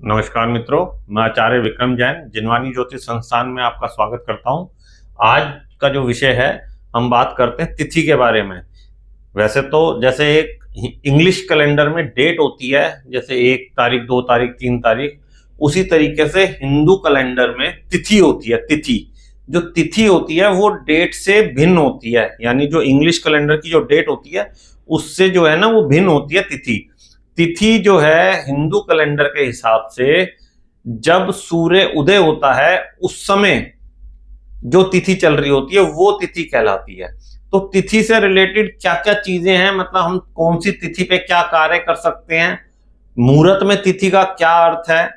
नमस्कार मित्रों, मैं आचार्य विक्रम जैन जिनवानी ज्योतिष संस्थान में आपका स्वागत करता हूं। आज का जो विषय है, हम बात करते हैं तिथि के बारे में। वैसे तो जैसे एक इंग्लिश कैलेंडर में डेट होती है, जैसे 1 तारीख, 2 तारीख, 3 तारीख, उसी तरीके से हिंदू कैलेंडर में तिथि होती है। तिथि जो तिथि होती है वो डेट से भिन्न होती है, यानी जो इंग्लिश कैलेंडर की जो डेट होती है उससे जो है ना वो भिन्न होती है तिथि। तिथि जो है हिंदू कैलेंडर के हिसाब से जब सूर्य उदय होता है उस समय जो तिथि चल रही होती है वो तिथि कहलाती है। तो तिथि से रिलेटेड क्या क्या चीजें हैं, मतलब हम कौन सी तिथि पे क्या कार्य कर सकते हैं, मुहूर्त में तिथि का क्या अर्थ है,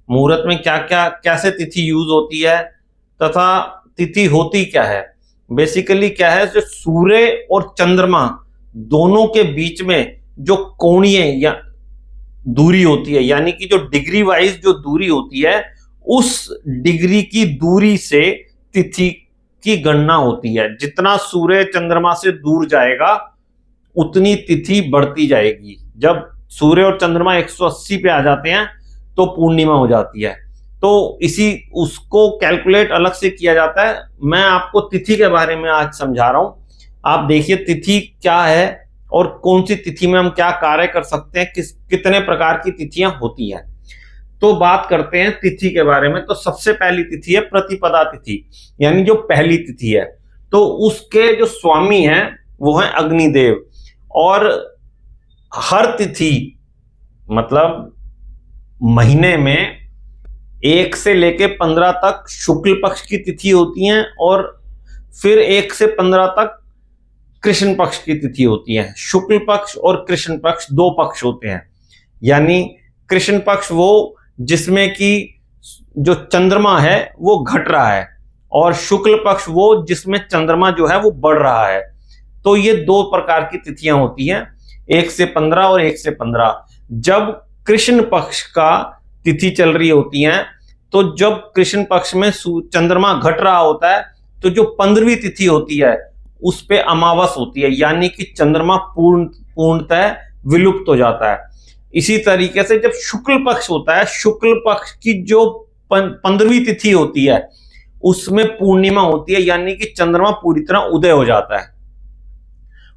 मुहूर्त में क्या क्या कैसे तिथि यूज होती है, तथा तिथि होती क्या है। बेसिकली क्या है, जो सूर्य और चंद्रमा दोनों के बीच में जो कोणीय या दूरी होती है, यानी कि जो डिग्री वाइज जो दूरी होती है, उस डिग्री की दूरी से तिथि की गणना होती है। जितना सूर्य चंद्रमा से दूर जाएगा उतनी तिथि बढ़ती जाएगी। जब सूर्य और चंद्रमा 180 पे आ जाते हैं तो पूर्णिमा हो जाती है। तो इसी उसको कैलकुलेट अलग से किया जाता है। मैं आपको तिथि के बारे में आज समझा रहा हूं। आप देखिए तिथि क्या है और कौन सी तिथि में हम क्या कार्य कर सकते हैं, कितने प्रकार की तिथियां होती हैं। तो बात करते हैं तिथि के बारे में। तो सबसे पहली तिथि है प्रतिपदा तिथि, यानी जो पहली तिथि है। तो उसके जो स्वामी हैं वो हैं अग्निदेव। और हर तिथि मतलब महीने में 1 से लेके 15 तक शुक्ल पक्ष की तिथि होती हैं, और फिर 1 से 15 तक कृष्ण पक्ष की तिथि होती है। शुक्ल पक्ष और कृष्ण पक्ष दो पक्ष होते हैं। यानी कृष्ण पक्ष वो जिसमें कि जो चंद्रमा है वो घट रहा है, और शुक्ल पक्ष वो जिसमें चंद्रमा जो है वो बढ़ रहा है। तो ये दो प्रकार की तिथियां होती हैं, 1 से 15 और 1 से 15। जब कृष्ण पक्ष का तिथि चल रही होती है, तो जब कृष्ण पक्ष में चंद्रमा घट रहा होता है, तो जो 15वीं तिथि होती है उस पे अमावस होती है, यानी कि चंद्रमा पूर्णतः विलुप्त हो जाता है। इसी तरीके से जब शुक्ल पक्ष होता है, शुक्ल पक्ष की जो 15वीं तिथि होती है उसमें पूर्णिमा होती है, यानी कि चंद्रमा पूरी तरह उदय हो जाता है।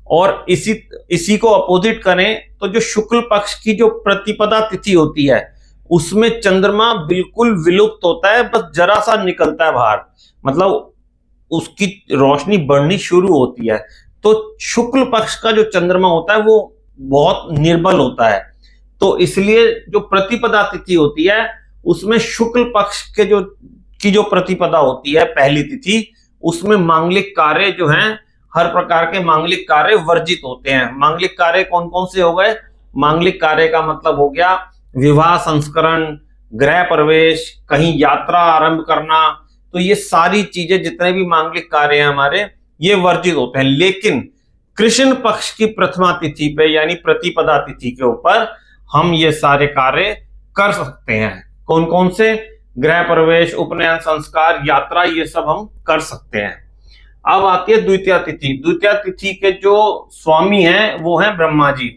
और इसी को अपोजिट करें तो जो शुक्ल पक्ष की जो प्रतिपदा तिथि होती है उसमें चंद्रमा बिल्कुल विलुप्त होता है, बस जरा सा निकलता है बाहर, मतलब उसकी रोशनी बढ़नी शुरू होती है। तो शुक्ल पक्ष का जो चंद्रमा होता है वो बहुत निर्बल होता है। तो इसलिए जो प्रतिपदा तिथि होती है उसमें शुक्ल पक्ष के जो प्रतिपदा होती है, पहली तिथि, उसमें मांगलिक कार्य जो हैं, हर प्रकार के मांगलिक कार्य वर्जित होते हैं। मांगलिक कार्य कौन कौन से हो गए? मांगलिक कार्य का मतलब हो गया विवाह संस्करण, गृह प्रवेश, कहीं यात्रा आरंभ करना। तो ये सारी चीजें, जितने भी मांगलिक कार्य हैं हमारे, ये वर्जित होते हैं। लेकिन कृष्ण पक्ष की प्रथमा तिथि पे यानी प्रतिपदा तिथि के ऊपर हम ये सारे कार्य कर सकते हैं। कौन कौन से? गृह प्रवेश, उपनयन संस्कार, यात्रा, ये सब हम कर सकते हैं। अब आती है द्वितीया तिथि। द्वितीया तिथि के जो स्वामी हैं वो हैं ब्रह्मा जी।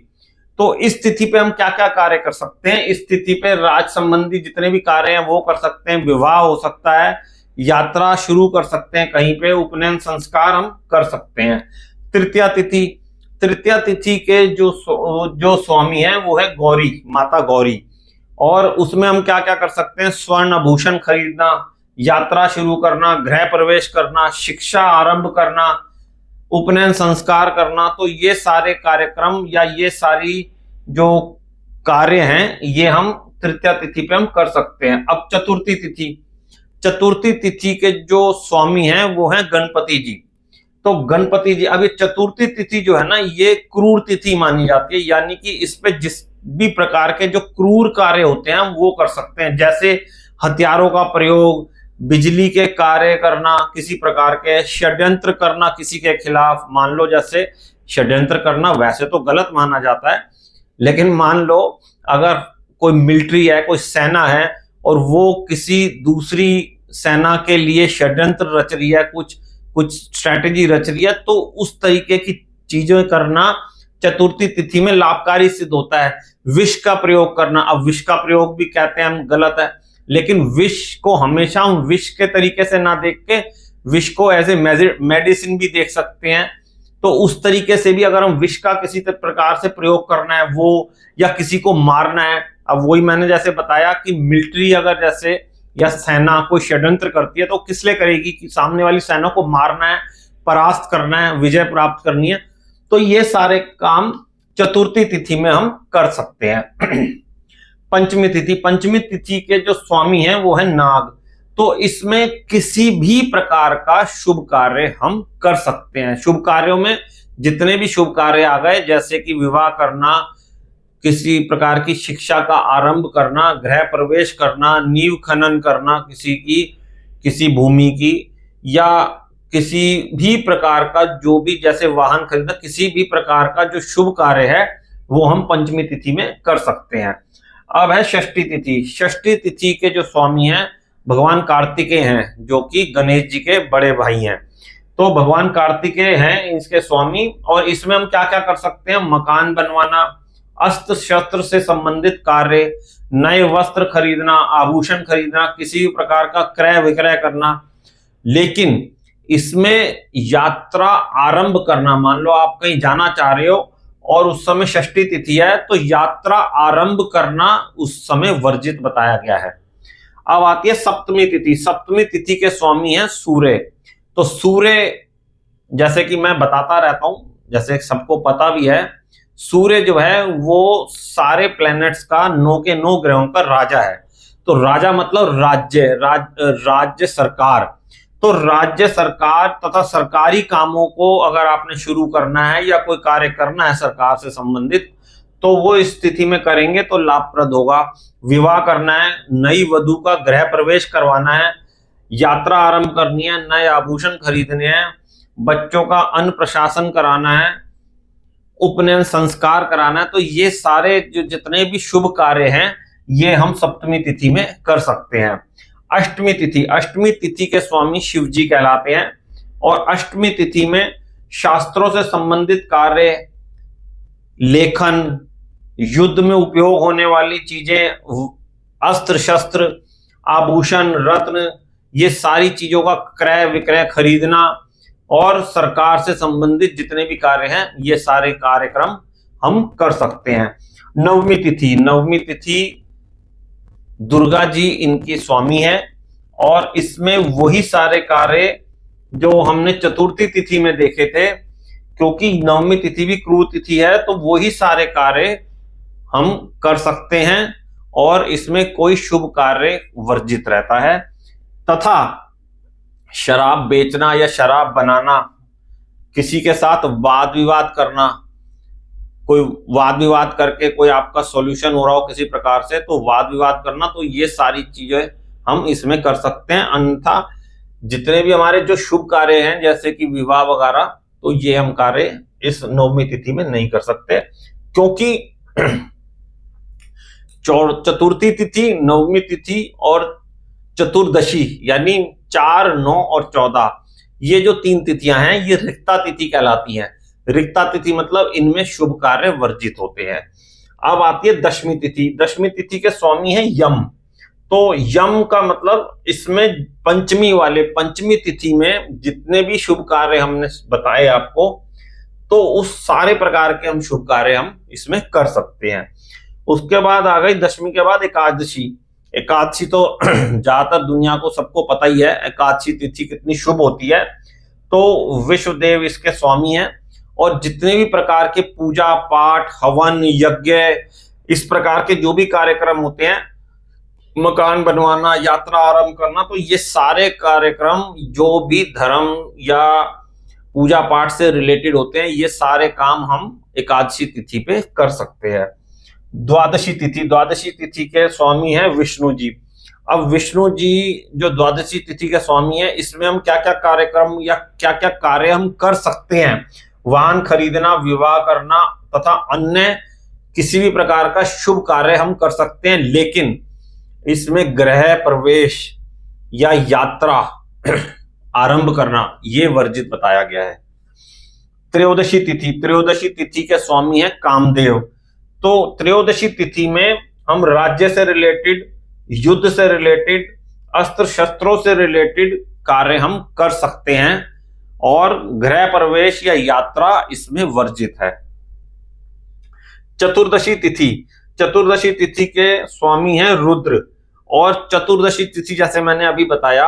तो इस तिथि पे हम क्या क्या कार्य कर सकते हैं? इस तिथि पे राज संबंधी जितने भी कार्य हैं वो कर सकते हैं। विवाह हो सकता है, यात्रा शुरू कर सकते हैं कहीं पे, उपनयन संस्कार हम कर सकते हैं। तृतीया तिथि। तृतीया तिथि के जो स्वामी हैं वो है गौरी, माता गौरी। और उसमें हम क्या क्या कर सकते हैं? स्वर्ण आभूषण खरीदना, यात्रा शुरू करना, गृह प्रवेश करना, शिक्षा आरंभ करना, उपनयन संस्कार करना। तो ये सारे कार्यक्रम या ये सारी जो कार्य हैं ये हम तृतीया तिथि पे हम कर सकते हैं। अब चतुर्थी तिथि। चतुर्थी तिथि के जो स्वामी हैं वो हैं गणपति जी। तो गणपति जी, अब ये चतुर्थी तिथि जो है ना, ये क्रूर तिथि मानी जाती है, यानी कि इस पे जिस भी प्रकार के जो क्रूर कार्य होते हैं वो कर सकते हैं। जैसे हथियारों का प्रयोग, बिजली के कार्य करना, किसी प्रकार के षड्यंत्र करना किसी के खिलाफ। मान लो जैसे षड्यंत्र करना वैसे तो गलत माना जाता है, लेकिन मान लो अगर कोई मिलिट्री है, कोई सेना है, और वो किसी दूसरी सेना के लिए षड्यंत्र रच रही है, कुछ स्ट्रैटेजी रच रही है, तो उस तरीके की चीजें करना, चतुर्थी तिथि में लाभकारी सिद्ध होता है। विष का प्रयोग करना, अब विष का प्रयोग भी कहते हैं हम, गलत है, लेकिन विष को हमेशा हम विष के तरीके से ना देख के विष को एज ए मेडिसिन भी देख सकते हैं। तो उस तरीके से भी अगर हम विष का किसी प्रकार से प्रयोग करना है वो, या किसी को मारना है, अब वही मैंने जैसे बताया कि मिलिट्री अगर जैसे या सेना कोई षड्यंत्र करती है तो किस लिए करेगी, कि सामने वाली सेना को मारना है, परास्त करना है, विजय प्राप्त करनी है। तो ये सारे काम चतुर्थी तिथि में हम कर सकते हैं। पंचमी तिथि, पंचमी तिथि के जो स्वामी हैं वो है नाग। तो इसमें किसी भी प्रकार का शुभ कार्य हम कर सकते हैं। शुभ कार्यों में जितने भी शुभ कार्य आ गए, जैसे कि विवाह करना, किसी प्रकार की शिक्षा का आरंभ करना, गृह प्रवेश करना, नींव खनन करना किसी भूमि की, या किसी भी प्रकार का जो भी, जैसे वाहन खरीदना, किसी भी प्रकार का जो शुभ कार्य है वो हम पंचमी तिथि में कर सकते हैं। अब है षष्ठी तिथि। षष्ठी तिथि के जो स्वामी हैं भगवान कार्तिकेय हैं, जो कि गणेश जी के बड़े भाई हैं। तो भगवान कार्तिकेय हैं इसके स्वामी, और इसमें हम क्या क्या कर सकते हैं, मकान बनवाना, अस्त्र शस्त्र से संबंधित कार्य, नए वस्त्र खरीदना, आभूषण खरीदना, किसी भी प्रकार का क्रय विक्रय करना। लेकिन इसमें यात्रा आरंभ करना, मान लो आप कहीं जाना चाह रहे हो और उस समय षष्ठी तिथि है, तो यात्रा आरंभ करना उस समय वर्जित बताया गया है। अब आती है सप्तमी तिथि। सप्तमी तिथि के स्वामी हैं सूर्य। तो सूर्य, जैसे कि मैं बताता रहता हूं, जैसे सबको पता भी है, सूर्य जो है वो सारे प्लैनेट्स का 9 के 9 ग्रहों का राजा है। तो राजा मतलब राज्य सरकार। तो राज्य सरकार तथा सरकारी कामों को अगर आपने शुरू करना है या कोई कार्य करना है सरकार से संबंधित, तो वो इस स्थिति में करेंगे तो लाभप्रद होगा। विवाह करना है, नई वधू का गृह प्रवेश करवाना है, यात्रा आरंभ करनी है, नए आभूषण खरीदने हैं, बच्चों का अन्न प्रशासन कराना है, उपनयन संस्कार कराना है, तो ये सारे जो जितने भी शुभ कार्य हैं ये हम सप्तमी तिथि में कर सकते हैं। अष्टमी तिथि। अष्टमी तिथि के स्वामी शिव जी कहलाते हैं, और अष्टमी तिथि में शास्त्रों से संबंधित कार्य, लेखन, युद्ध में उपयोग होने वाली चीजें, अस्त्र शस्त्र, आभूषण, रत्न, ये सारी चीजों का क्रय विक्रय खरीदना, और सरकार से संबंधित जितने भी कार्य हैं ये सारे कार्यक्रम हम कर सकते हैं। नवमी तिथि। नवमी तिथि दुर्गा जी इनकी स्वामी है, और इसमें वही सारे कार्य जो हमने चतुर्थी तिथि में देखे थे, क्योंकि नवमी तिथि भी क्रूर तिथि है, तो वही सारे कार्य हम कर सकते हैं, और इसमें कोई शुभ कार्य वर्जित रहता है। तथा शराब बेचना या शराब बनाना, किसी के साथ वाद विवाद करना, कोई वाद विवाद करके कोई आपका सॉल्यूशन हो रहा हो किसी प्रकार से, तो वाद विवाद करना, तो ये सारी चीजें हम इसमें कर सकते हैं। अन्यथा जितने भी हमारे जो शुभ कार्य हैं जैसे कि विवाह वगैरह, तो ये हम कार्य इस नवमी तिथि में नहीं कर सकते, क्योंकि चतुर्थी तिथि, नवमी तिथि और चतुर्दशी यानी 4, 9 और 14, ये जो 3 तिथियां हैं ये रिक्ता तिथि कहलाती हैं। रिक्ता तिथि मतलब इनमें शुभ कार्य वर्जित होते हैं। अब आती है दशमी तिथि। दशमी तिथि के स्वामी है यम। तो यम का मतलब इसमें पंचमी तिथि में जितने भी शुभ कार्य हमने बताए आपको, तो उस सारे प्रकार के हम शुभ कार्य हम इसमें कर सकते हैं। उसके बाद आ गई दशमी के बाद एकादशी। एकादशी तो ज्यादातर दुनिया को सबको पता ही है एकादशी तिथि कितनी शुभ होती है। तो विश्वदेव इसके स्वामी हैं, और जितने भी प्रकार के पूजा पाठ, हवन, यज्ञ, इस प्रकार के जो भी कार्यक्रम होते हैं, मकान बनवाना, यात्रा आरंभ करना, तो ये सारे कार्यक्रम जो भी धर्म या पूजा पाठ से रिलेटेड होते हैं, ये सारे काम हम एकादशी तिथि पे कर सकते हैं। द्वादशी तिथि। द्वादशी तिथि के स्वामी है विष्णु जी। अब विष्णु जी जो द्वादशी तिथि के स्वामी है, इसमें हम क्या क्या कार्यक्रम या क्या क्या कार्य हम कर सकते हैं, वाहन खरीदना, विवाह करना तथा अन्य किसी भी प्रकार का शुभ कार्य हम कर सकते हैं, लेकिन इसमें गृह प्रवेश या यात्रा आरंभ करना ये वर्जित बताया गया है। त्रयोदशी तिथि के स्वामी है कामदेव। तो त्रयोदशी तिथि में हम राज्य से रिलेटेड, युद्ध से रिलेटेड, अस्त्र शस्त्रों से रिलेटेड कार्य हम कर सकते हैं और गृह प्रवेश या यात्रा इसमें वर्जित है। चतुर्दशी तिथि के स्वामी हैं रुद्र। और चतुर्दशी तिथि जैसे मैंने अभी बताया,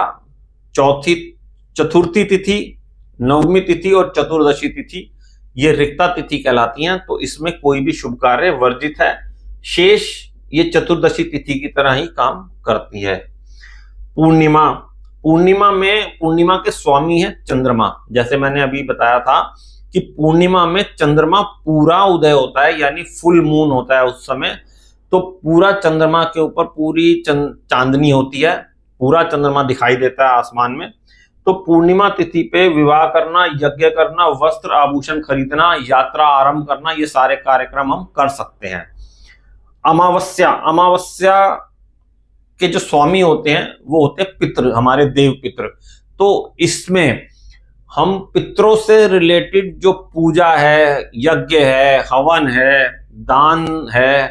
चतुर्थी तिथि, नवमी तिथि और चतुर्दशी तिथि ये रिक्ता तिथि कहलाती हैं। तो इसमें कोई भी शुभ कार्य वर्जित है। शेष ये चतुर्दशी तिथि की तरह ही काम करती है। पूर्णिमा के स्वामी है चंद्रमा। जैसे मैंने अभी बताया था कि पूर्णिमा में चंद्रमा पूरा उदय होता है, यानी फुल मून होता है उस समय। तो पूरा चंद्रमा के ऊपर पूरी चांदनी होती है, पूरा चंद्रमा दिखाई देता है आसमान में। तो पूर्णिमा तिथि पे विवाह करना, यज्ञ करना, वस्त्र आभूषण खरीदना, यात्रा आरंभ करना, ये सारे कार्यक्रम हम कर सकते हैं। अमावस्या के जो स्वामी होते हैं वो होते हैं पितृ, हमारे देव पितृ। तो इसमें हम पितरों से रिलेटेड जो पूजा है, यज्ञ है, हवन है, दान है,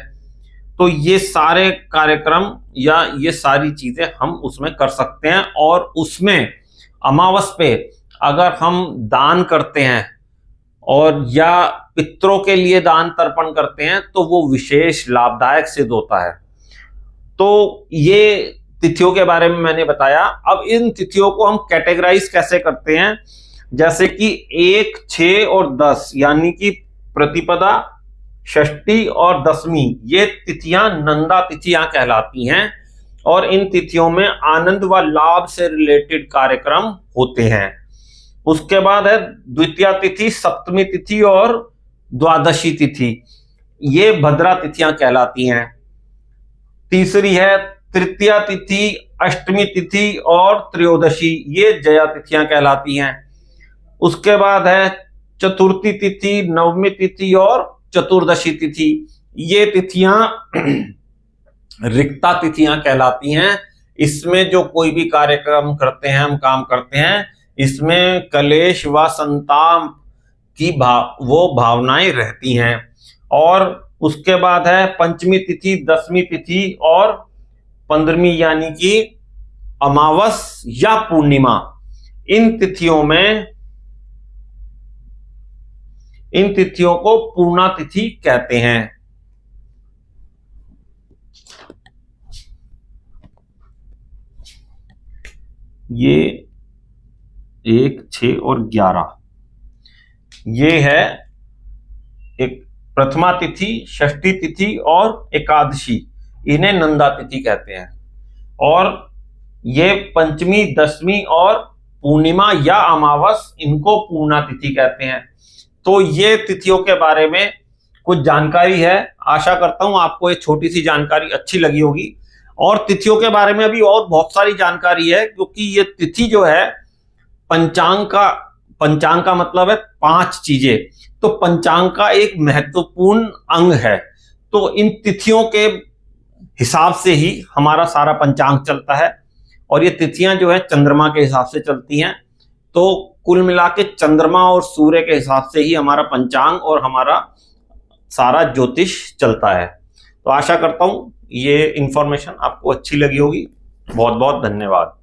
तो ये सारे कार्यक्रम या ये सारी चीजें हम उसमें कर सकते हैं। और उसमें अमावस पे अगर हम दान करते हैं और या पितरों के लिए दान तर्पण करते हैं तो वो विशेष लाभदायक सिद्ध होता है। तो ये तिथियों के बारे में मैंने बताया। अब इन तिथियों को हम कैटेगराइज कैसे करते हैं, जैसे कि 1, 6 और 10, यानी कि प्रतिपदा, षष्ठी और दशमी, ये तिथियां नंदा तिथियां कहलाती हैं। और इन तिथियों में आनंद व लाभ से रिलेटेड कार्यक्रम होते हैं। उसके बाद है द्वितीया तिथि, सप्तमी तिथि और द्वादशी तिथि, ये भद्रा तिथियां कहलाती हैं। तीसरी है तृतीया तिथि, अष्टमी तिथि और त्रयोदशी, ये जया तिथियां कहलाती हैं। उसके बाद है चतुर्थी तिथि, नवमी तिथि और चतुर्दशी तिथि, ये तिथियां रिक्ता तिथियां कहलाती हैं। इसमें जो कोई भी कार्यक्रम करते हैं, हम काम करते हैं, इसमें कलेश व संताप की वो भावनाएं रहती हैं। और उसके बाद है पंचमी तिथि, दसवीं तिथि और 15वीं, यानी कि अमावस या पूर्णिमा। इन तिथियों को पूर्णा तिथि कहते हैं। ये 1, 6 और 11, ये है एक प्रथमा तिथि, षष्ठी तिथि और एकादशी, इन्हें नंदा तिथि कहते हैं। और ये पंचमी, दसवीं और पूर्णिमा या अमावस, इनको पूर्णा तिथि कहते हैं। तो ये तिथियों के बारे में कुछ जानकारी है। आशा करता हूं आपको ये छोटी सी जानकारी अच्छी लगी होगी। और तिथियों के बारे में अभी और बहुत सारी जानकारी है, क्योंकि ये तिथि जो है पंचांग का मतलब है 5 चीजें। तो पंचांग का एक महत्वपूर्ण अंग है। तो इन तिथियों के हिसाब से ही हमारा सारा पंचांग चलता है। और ये तिथियां जो है चंद्रमा के हिसाब से चलती हैं। तो कुल मिला के चंद्रमा और सूर्य के हिसाब से ही हमारा पंचांग और हमारा सारा ज्योतिष चलता है। तो आशा करता हूं ये इंफॉर्मेशन आपको अच्छी लगी होगी। बहुत बहुत धन्यवाद।